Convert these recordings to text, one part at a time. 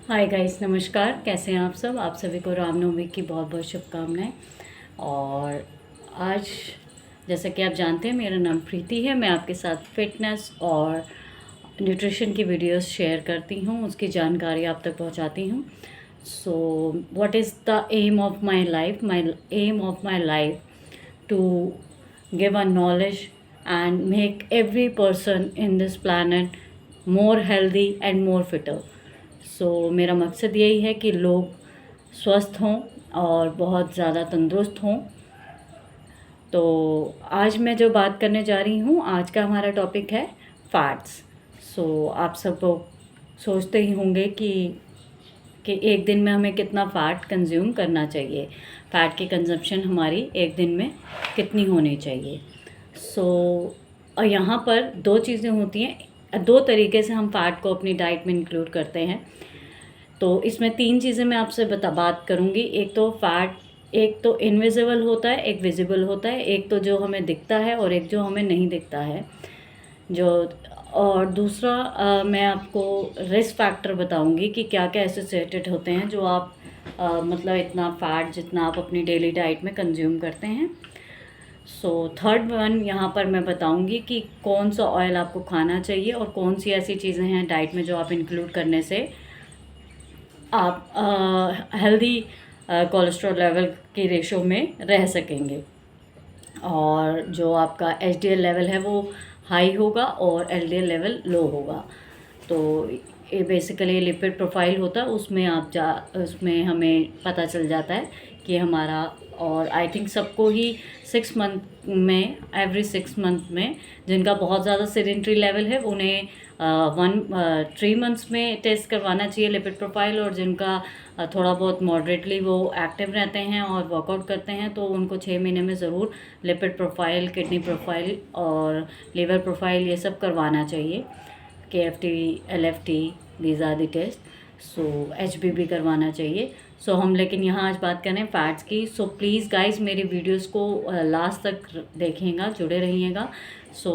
Hi guys, नमस्कार। कैसे हैं आप सब? आप सभी को रामनवमी की बहुत बहुत शुभकामनाएं। और आज जैसा कि आप जानते हैं, मेरा नाम प्रीति है। मैं आपके साथ फिटनेस और न्यूट्रिशन की वीडियोस शेयर करती हूँ, उसकी जानकारी आप तक पहुँचाती हूँ। So what is the aim of my life? My aim of my life to give a knowledge and make every person in this planet more healthy and more fitter. सो मेरा मकसद यही है कि लोग स्वस्थ हों और बहुत ज़्यादा तंदुरुस्त हों। तो आज मैं जो बात करने जा रही हूँ, आज का हमारा टॉपिक है फैट्स। सो आप सब लोग सोचते ही होंगे कि एक दिन में हमें कितना फ़ैट कंज्यूम करना चाहिए, फ़ैट की कंजप्शन हमारी एक दिन में कितनी होनी चाहिए। और यहाँ पर दो चीज़ें होती हैं, दो तरीके से हम फ़ैट को अपनी डाइट में इंक्लूड करते हैं। तो इसमें तीन चीज़ें मैं आपसे बात करूँगी। एक तो इनविजिबल होता है, एक विजिबल होता है, एक तो जो हमें दिखता है और एक जो हमें नहीं दिखता है। जो और दूसरा मैं आपको रिस्क फैक्टर बताऊंगी कि क्या क्या एसोसिएटेड होते हैं जो आप मतलब इतना फ़ैट जितना आप अपनी डेली डाइट में कंज्यूम करते हैं। थर्ड वन यहाँ पर मैं बताऊंगी कि कौन सा ऑयल आपको खाना चाहिए और कौन सी ऐसी चीज़ें हैं डाइट में जो आप इंक्लूड करने से आप हेल्दी कोलेस्ट्रॉल लेवल की रेशो में रह सकेंगे, और जो आपका एचडीएल लेवल है वो हाई होगा और एलडीएल लेवल लो होगा। तो ये बेसिकली लिपिड प्रोफाइल होता है, उसमें हमें पता चल जाता है कि हमारा, और आई थिंक सबको ही 6 मंथ में, एवरी 6 मंथ में, जिनका बहुत ज़्यादा सेडेंट्री लेवल है उन्हें 3 मंथ्स में टेस्ट करवाना चाहिए लिपिड प्रोफाइल, और जिनका थोड़ा बहुत मॉडरेटली वो एक्टिव रहते हैं और वर्कआउट करते हैं तो उनको 6 महीने में ज़रूर लिपिड प्रोफाइल, किडनी प्रोफाइल और लीवर प्रोफाइल ये सब करवाना चाहिए। KFT, LFT, these are the test. HB भी करवाना चाहिए। हम लेकिन यहाँ आज बात करें फ़ैट्स की। प्लीज़ गाइज मेरी वीडियोस को लास्ट तक देखिएगा, जुड़े रहिएगा।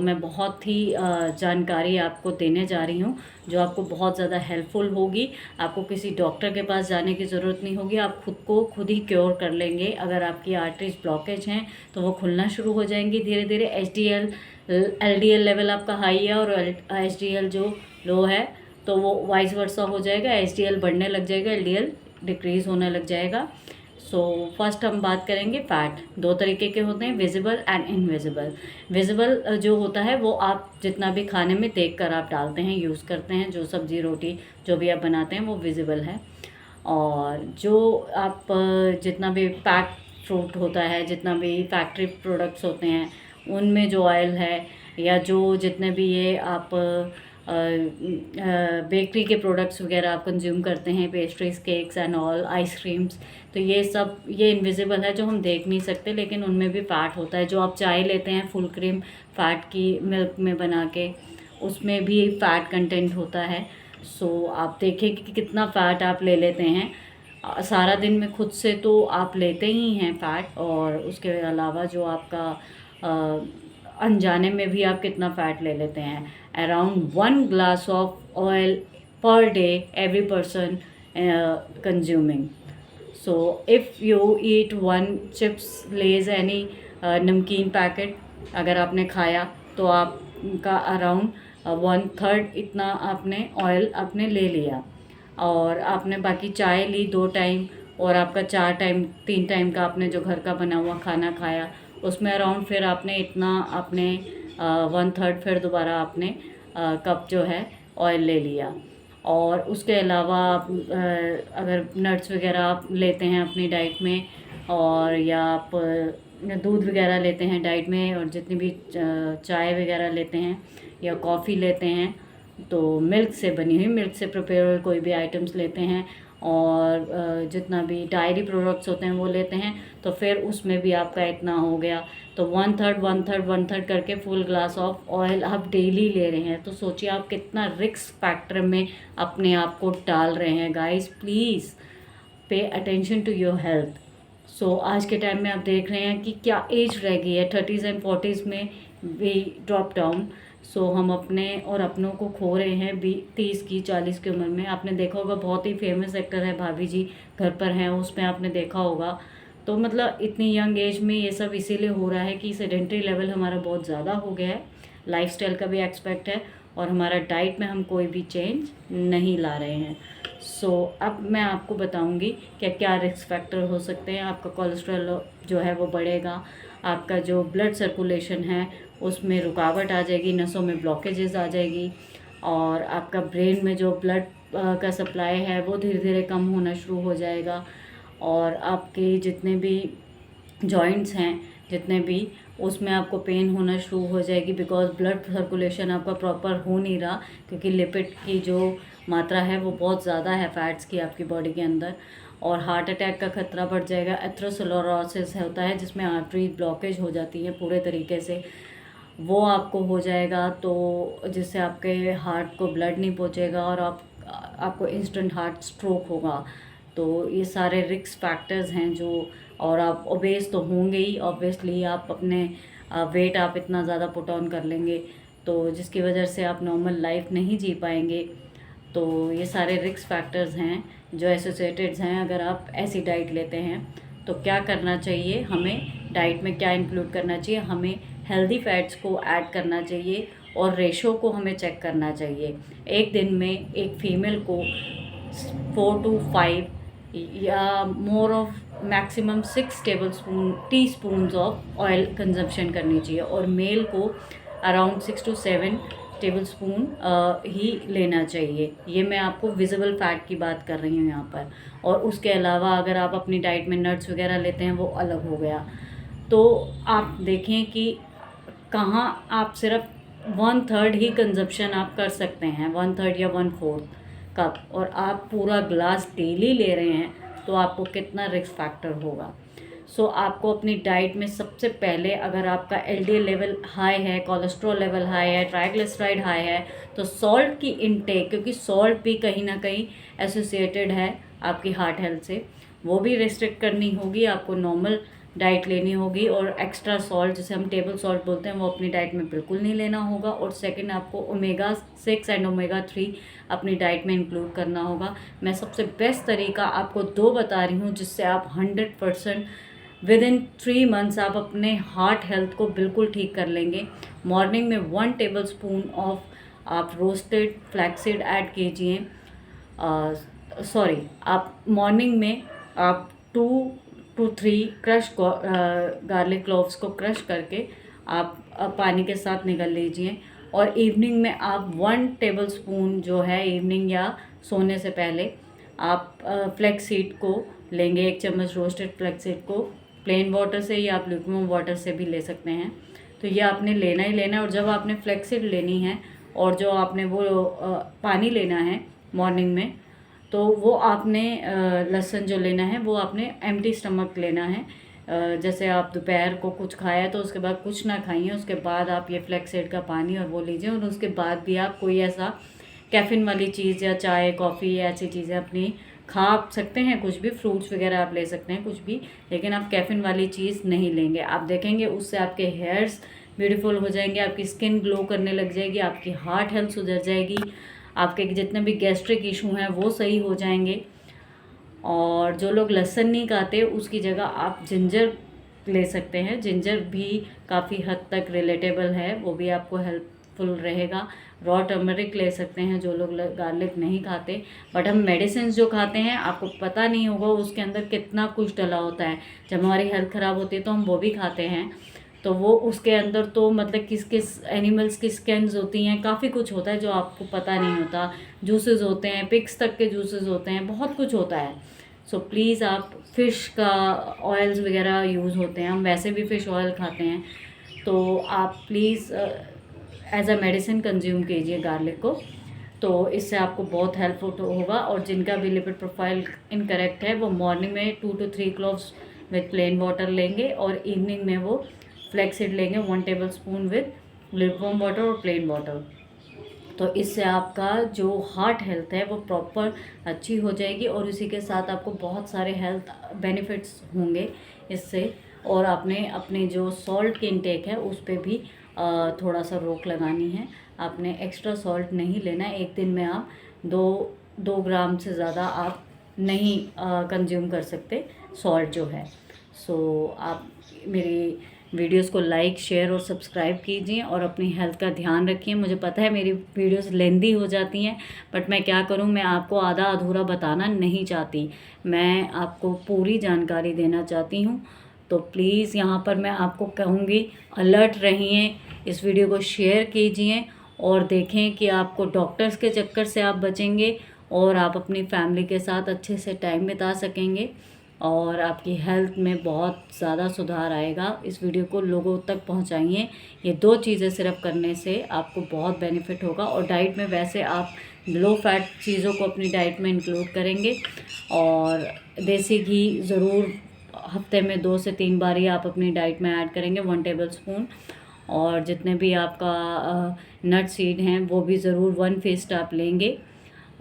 मैं बहुत ही जानकारी आपको देने जा रही हूँ जो आपको बहुत ज़्यादा हेल्पफुल होगी। आपको किसी डॉक्टर के पास जाने की ज़रूरत नहीं होगी, आप खुद ही क्योर कर लेंगे। अगर आपकी आर्टरीज ब्लॉकेज हैं तो वो खुलना शुरू हो जाएंगी धीरे धीरे। LDL लेवल आपका हाई है और HDL जो लो है तो वो वाइस वर्सा हो जाएगा, HDL बढ़ने लग जाएगा, LDL डिक्रीज़ होने लग जाएगा। फर्स्ट हम बात करेंगे फ़ैट। दो तरीके के होते हैं, विजिबल एंड इनविजिबल। विजिबल जो होता है वो आप जितना भी खाने में देख कर आप डालते हैं, यूज़ करते हैं, जो सब्ज़ी रोटी जो भी आप बनाते हैं वो विजिबल है। और जो आप जितना भी पैक फ्रूट होता है, जितना भी फैक्ट्री प्रोडक्ट्स होते हैं उनमें जो ऑयल है, या जो जितने भी ये आप बेकरी के प्रोडक्ट्स वगैरह आप कंज्यूम करते हैं, pastries, cakes and all, ice creams, तो ये इनविजिबल है जो हम देख नहीं सकते, लेकिन उनमें भी फ़ैट होता है। जो आप चाय लेते हैं फुल क्रीम फ़ैट की मिल्क में बना के, उसमें भी फ़ैट कंटेंट होता है। आप देखें कि कितना फ़ैट आप ले लेते हैं सारा दिन में। खुद से तो आप लेते ही हैं फ़ैट, और उसके अलावा जो आपका अनजाने में भी आप कितना फ़ैट ले लेते हैं। Around 1 glass of oil per day every person consuming. If you eat 1 chips, Lay's, any नमकीन पैकेट अगर आपने खाया तो आपका अराउंड 1/3 इतना आपने ऑयल आपने ले लिया। और आपने बाकी चाय ली 2 टाइम, और आपका 4 टाइम 3 टाइम का आपने जो घर का बना हुआ खाना खाया, उसमें अराउंड फिर आपने इतना आपने 1/3 फिर दोबारा आपने कप जो है ऑयल ले लिया। और उसके अलावा आप अगर नट्स वगैरह आप लेते हैं अपनी डाइट में, और या आप दूध वगैरह लेते हैं डाइट में, और जितनी भी चाय वगैरह लेते हैं या कॉफ़ी लेते हैं, तो मिल्क से बनी हुई, मिल्क से प्रिपेयर हुए कोई भी आइटम्स लेते हैं, और जितना भी डायरी प्रोडक्ट्स होते हैं वो लेते हैं, तो फिर उसमें भी आपका इतना हो गया। तो 1/3 1/3 1/3 करके फुल ग्लास ऑफ ऑयल आप डेली ले रहे हैं। तो सोचिए आप कितना रिस्क फैक्टर में अपने आप को डाल रहे हैं। Guys please pay attention to your health. आज के टाइम में आप देख रहे हैं कि क्या एज रह गई है, 30s एंड 40s में वी ड्रॉप डाउन। सो हम अपने और अपनों को खो रहे हैं 30 की 40 की उम्र में। आपने देखा होगा बहुत ही फेमस एक्टर है भाभी जी घर पर हैं, उसमें आपने देखा होगा। तो मतलब इतनी यंग एज में ये सब इसीलिए हो रहा है कि सेडेंट्री लेवल हमारा बहुत ज़्यादा हो गया है, लाइफस्टाइल का भी एक्सपेक्ट है, और हमारा डाइट में हम कोई भी चेंज नहीं ला रहे हैं। सो अब मैं आपको बताऊंगी क्या क्या रिस्क फैक्टर हो सकते हैं। आपका कोलेस्ट्रॉल जो है वो बढ़ेगा, आपका जो ब्लड सर्कुलेशन है उसमें रुकावट आ जाएगी, नसों में ब्लॉकेजेस आ जाएगी, और आपका ब्रेन में जो ब्लड का सप्लाई है वो धीरे धीरे कम होना शुरू हो जाएगा, और आपके जितने भी जॉइंट्स हैं जितने भी, उसमें आपको पेन होना शुरू हो जाएगी, बिकॉज ब्लड सर्कुलेशन आपका प्रॉपर हो नहीं रहा, क्योंकि लिपिड की जो मात्रा है वो बहुत ज़्यादा है फैट्स की आपकी बॉडी के अंदर, और हार्ट अटैक का खतरा बढ़ जाएगा। एथेरोस्क्लेरोसिस होता है जिसमें आर्टरी ब्लॉकेज हो जाती है पूरे तरीके से, वो आपको हो जाएगा, तो जिससे आपके हार्ट को ब्लड नहीं पहुंचेगा और आपको इंस्टेंट हार्ट स्ट्रोक होगा। तो ये सारे रिस्क फैक्टर्स हैं जो, और आप ओबेस तो होंगे ही ऑब्वियसली, आप अपने वेट आप इतना ज़्यादा पुट ऑन कर लेंगे तो जिसकी वजह से आप नॉर्मल लाइफ नहीं जी पाएंगे। तो ये सारे रिस्क फैक्टर्स हैं जो एसोसिएटेड हैं अगर आप ऐसी डाइट लेते हैं। तो क्या करना चाहिए हमें, डाइट में क्या इंक्लूड करना चाहिए, हमें हेल्दी फैट्स को ऐड करना चाहिए, और रेशो को हमें चेक करना चाहिए। एक दिन में एक फीमेल को 4 to 5 या more of maximum 6 tea spoon of oil consumption करनी चाहिए, और मेल को अराउंड 6 to 7 टेबल स्पून ही लेना चाहिए। ये मैं आपको विजिबल फैट की बात कर रही हूँ यहाँ पर। और उसके अलावा अगर आप अपनी डाइट में नट्स वगैरह लेते हैं वो अलग हो गया। तो आप देखें कि कहाँ आप सिर्फ 1/3 ही कंजप्शन आप कर सकते हैं, 1/3 या 1/4 कप, और आप पूरा ग्लास डेली ले रहे हैं तो आपको कितना रिस्क फैक्टर होगा। सो आपको अपनी डाइट में सबसे पहले, अगर आपका एलडीएल लेवल हाई है, कोलेस्ट्रॉल लेवल हाई है, ट्राइग्लिसराइड हाई है, तो सॉल्ट की इनटेक, क्योंकि सॉल्ट भी कहीं ना कहीं एसोसिएटेड है आपकी हार्ट हेल्थ से, वो भी रिस्ट्रिक्ट करनी होगी। आपको नॉर्मल डाइट लेनी होगी, और एक्स्ट्रा सॉल्ट जिसे हम टेबल सॉल्ट बोलते हैं वो अपनी डाइट में बिल्कुल नहीं लेना होगा। और सेकंड, आपको ओमेगा 6 एंड ओमेगा 3 अपनी डाइट में इंक्लूड करना होगा। मैं सबसे बेस्ट तरीका आपको 2 बता रही हूँ जिससे आप 100% विद इन 3 मंथ्स आप अपने हार्ट हेल्थ को बिल्कुल ठीक कर लेंगे। मॉर्निंग में 1 टेबल स्पून ऑफ आप रोस्टेड फ्लैक्सीड ऐड कीजिए। आप मॉर्निंग में आप 2 to 3 क्रश गार्लिक क्लोव्स को क्रश करके आप पानी के साथ निगल लीजिए, और इवनिंग में आप 1 टेबल स्पून जो है इवनिंग या सोने से पहले आप फ्लैक्सीड को लेंगे, 1 चम्मच रोस्टेड फ्लैक्सीड को प्लेन वाटर से या आप लुकवॉर्म वाटर से भी ले सकते हैं। तो ये आपने लेना ही लेना है। और जब आपने फ्लैक्सीड लेनी है और जो आपने वो पानी लेना है मॉर्निंग में, तो वो आपने लहसुन जो लेना है वो आपने एम्प्टी स्टमक लेना है। जैसे आप दोपहर को कुछ खाया तो उसके बाद कुछ ना खाइए, उसके बाद आप ये फ्लैक्सीड का पानी और वो लीजिए, और उसके बाद भी आप कोई ऐसा कैफीन वाली चीज़ या चाय कॉफ़ी या ऐसी चीज़ें अपनी खा सकते हैं, कुछ भी फ्रूट्स वगैरह आप ले सकते हैं कुछ भी, लेकिन आप कैफीन वाली चीज़ नहीं लेंगे। आप देखेंगे उससे आपके हेयर्स ब्यूटीफुल हो जाएंगे, आपकी स्किन ग्लो करने लग जाएगी, आपकी हार्ट हेल्थ सुधर जाएगी, आपके जितने भी गैस्ट्रिक इशू हैं वो सही हो जाएंगे। और जो लोग लहसुन नहीं खाते उसकी जगह आप जिंजर ले सकते हैं, जिंजर भी काफ़ी हद तक रिलेटेबल है, वो भी आपको हेल्पफुल रहेगा। रॉ टर्मरिक ले सकते हैं जो लोग गार्लिक नहीं खाते। बट हम मेडिसिन जो खाते हैं आपको पता नहीं होगा उसके अंदर कितना कुछ डला होता है। जब हमारी हेल्थ ख़राब होती है तो हम वो भी खाते हैं, तो वो उसके अंदर तो मतलब किस किस एनिमल्स की स्किन्स होती हैं, काफ़ी कुछ होता है जो आपको पता नहीं होता। जूसेस होते हैं, पिग्स तक के जूसेस होते हैं, बहुत कुछ होता है। सो प्लीज़ आप फ़िश का ऑयल्स वगैरह यूज़ होते हैं, हम वैसे भी फ़िश ऑयल खाते हैं, तो आप please as a medicine consume कीजिए गार्लिक को, तो इससे आपको बहुत हेल्पफुल होगा। और जिनका भी लिपिड प्रोफाइल इनकरेक्ट है वो मॉर्निंग में 2 to 3 cloves with plain water लेंगे, और इवनिंग में वो फ्लैक्सीड लेंगे 1 table spoon with lukewarm water और प्लेन वाटर। तो इससे आपका जो हार्ट हेल्थ है वो प्रॉपर अच्छी हो जाएगी, और इसी के साथ आपको बहुत सारे हेल्थ बेनिफिट्स होंगे इससे। और आपने अपने जो सॉल्ट की इनटेक है उस पर भी थोड़ा सा रोक लगानी है। आपने एक्स्ट्रा सॉल्ट नहीं लेना है। एक दिन में आप 2 ग्राम से ज़्यादा आप नहीं कंज्यूम कर सकते सॉल्ट जो है। सो आप मेरी वीडियोस को लाइक, शेयर और सब्सक्राइब कीजिए और अपनी हेल्थ का ध्यान रखिए। मुझे पता है मेरी वीडियोस लेंदी हो जाती हैं, बट मैं क्या करूं, मैं आपको आधा अधूरा बताना नहीं चाहती, मैं आपको पूरी जानकारी देना चाहती हूं। तो प्लीज़ यहाँ पर मैं आपको कहूँगी, अलर्ट रहिए, इस वीडियो को शेयर कीजिए और देखें कि आपको डॉक्टर्स के चक्कर से आप बचेंगे और आप अपनी फैमिली के साथ अच्छे से टाइम बिता सकेंगे और आपकी हेल्थ में बहुत ज़्यादा सुधार आएगा। इस वीडियो को लोगों तक पहुंचाइए। ये 2 चीज़ें सिर्फ करने से आपको बहुत बेनिफिट होगा। और डाइट में वैसे आप लो फैट चीज़ों को अपनी डाइट में इंक्लूड करेंगे और देसी घी ज़रूर हफ्ते में 2 से 3 बार ही आप अपनी डाइट में ऐड करेंगे, 1 टेबल स्पून। और जितने भी आपका नट सीड हैं वो भी ज़रूर 1 फीस्ट आप लेंगे।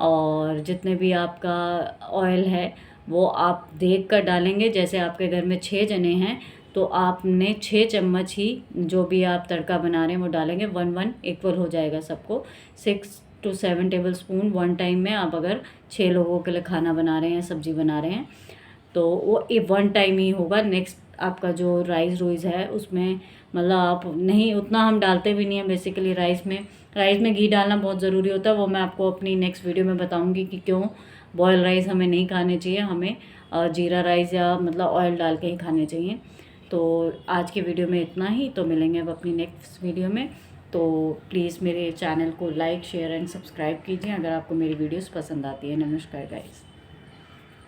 और जितने भी आपका ऑयल है वो आप देख कर डालेंगे। जैसे आपके घर में 6 जने हैं तो आपने 6 चम्मच ही जो भी आप तड़का बना रहे हैं वो डालेंगे। 1-1 इक्वल हो जाएगा सबको। 6 to 7 टेबल स्पून 1 टाइम में आप अगर 6 लोगों के लिए खाना बना रहे हैं, सब्जी बना रहे हैं, तो वो 1 टाइम ही होगा। नेक्स्ट आपका जो राइस है उसमें मतलब आप नहीं, उतना हम डालते भी नहीं है बेसिकली राइस में घी डालना बहुत ज़रूरी होता है। वो मैं आपको अपनी नेक्स्ट वीडियो में बताऊंगी कि क्यों बॉयल राइस हमें नहीं खाने चाहिए, हमें जीरा राइस या मतलब ऑयल डाल के ही खाने चाहिए। तो आज की वीडियो में इतना ही, तो मिलेंगे अब अपनी नेक्स्ट वीडियो में। तो प्लीज़ मेरे चैनल को लाइक, शेयर एंड सब्सक्राइब कीजिए अगर आपको मेरी वीडियोस पसंद आती है। नमस्कार गाइस।